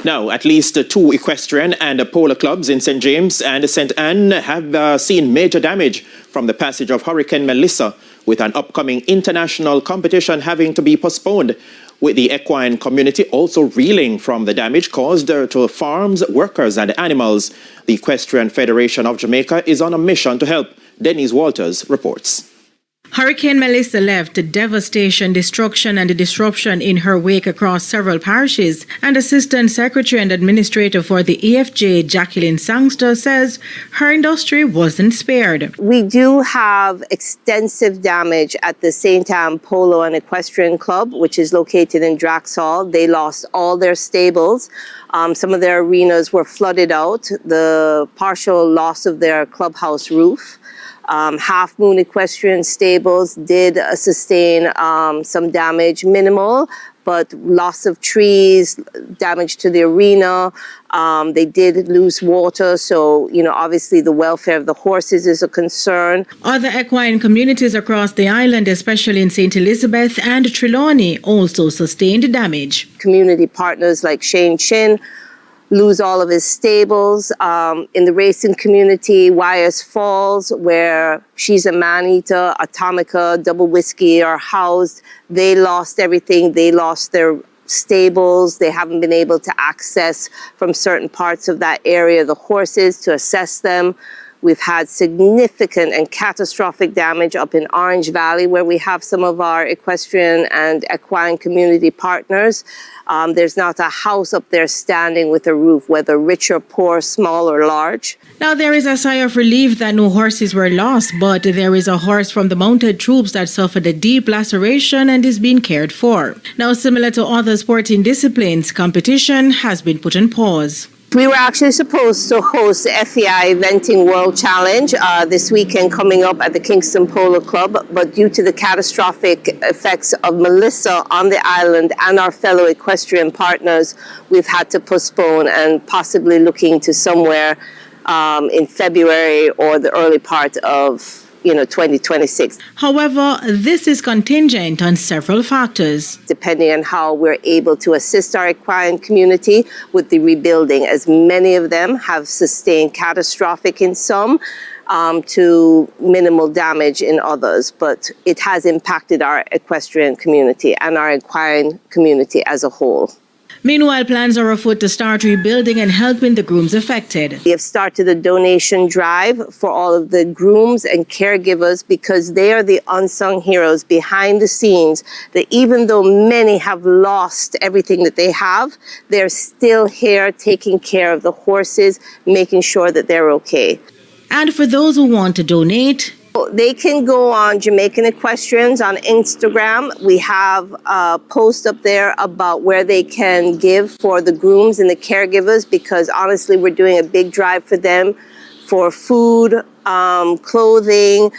Now, at least two equestrian and polo clubs in St. James and St. Anne have seen major damage from the passage of Hurricane Mellissa, with an upcoming international competition having to be postponed, with the equine community also reeling from the damage caused to farms, workers and animals. The Equestrian Federation of Jamaica is on a mission to help. Denise Walters reports. Hurricane Mellissa left devastation, destruction and disruption in her wake across several parishes, and Assistant Secretary and Administrator for the EFJ, Jacqueline Sangster, says her industry wasn't spared. We do have extensive damage at the St. Anne Polo and Equestrian Club, which is located in Draxall. They lost all their stables. Some of their arenas were flooded out, the partial loss of their clubhouse roof. Half Moon Equestrian Stables did sustain some damage, minimal, but loss of trees, damage to the arena. They did lose water, so, obviously the welfare of the horses is a concern. Other equine communities across the island, especially in St. Elizabeth and Trelawney, also sustained damage. Community partners like Shane Chin lose all of his stables. In the racing community, Wyers Falls, where She's a Man-Eater, Atomica, Double Whiskey are housed. They lost everything. They lost their stables. They haven't been able to access from certain parts of that area the horses to assess them. We've had significant and catastrophic damage up in Orange Valley, where we have some of our equestrian and equine community partners. There's not a house up there standing with a roof, whether rich or poor, small or large. Now, there is a sigh of relief that no horses were lost, but there is a horse from the mounted troops that suffered a deep laceration and is being cared for. Now, similar to other sporting disciplines, competition has been put on pause. We were actually supposed to host the FEI Eventing World Challenge this weekend coming up at the Kingston Polo Club, but due to the catastrophic effects of Mellissa on the island and our fellow equestrian partners, we've had to postpone and possibly looking to somewhere in February or the early part of 2026. However, this is contingent on several factors. Depending on how we're able to assist our equine community with the rebuilding, as many of them have sustained catastrophic in some to minimal damage in others, but it has impacted our equestrian community and our equine community as a whole. Meanwhile, plans are afoot to start rebuilding and helping the grooms affected. We have started a donation drive for all of the grooms and caregivers, because they are the unsung heroes behind the scenes, that even though many have lost everything that they have, they're still here taking care of the horses, making sure that they're okay. And for those who want to donate, they can go on Jamaican Equestrians on Instagram. We have a post up there about where they can give for the grooms and the caregivers, because honestly, we're doing a big drive for them for food, clothing,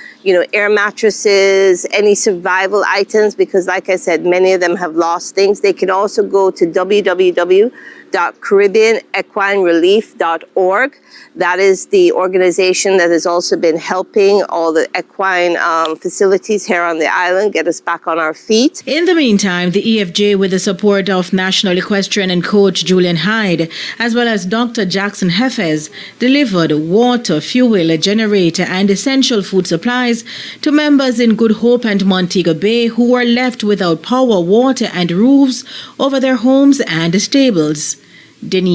air mattresses, any survival items, because like I said, many of them have lost things. They can also go to www.caribbeanequinerelief.org. That is the organization that has also been helping all the equine facilities here on the island get us back on our feet. In the meantime, the EFJ, with the support of National Equestrian and Coach Julian Hyde, as well as Dr. Jackson Heffes, delivered water, fuel, a generator, and essential food supplies to members in Good Hope and Montego Bay who were left without power, water, and roofs over their homes and stables. Denise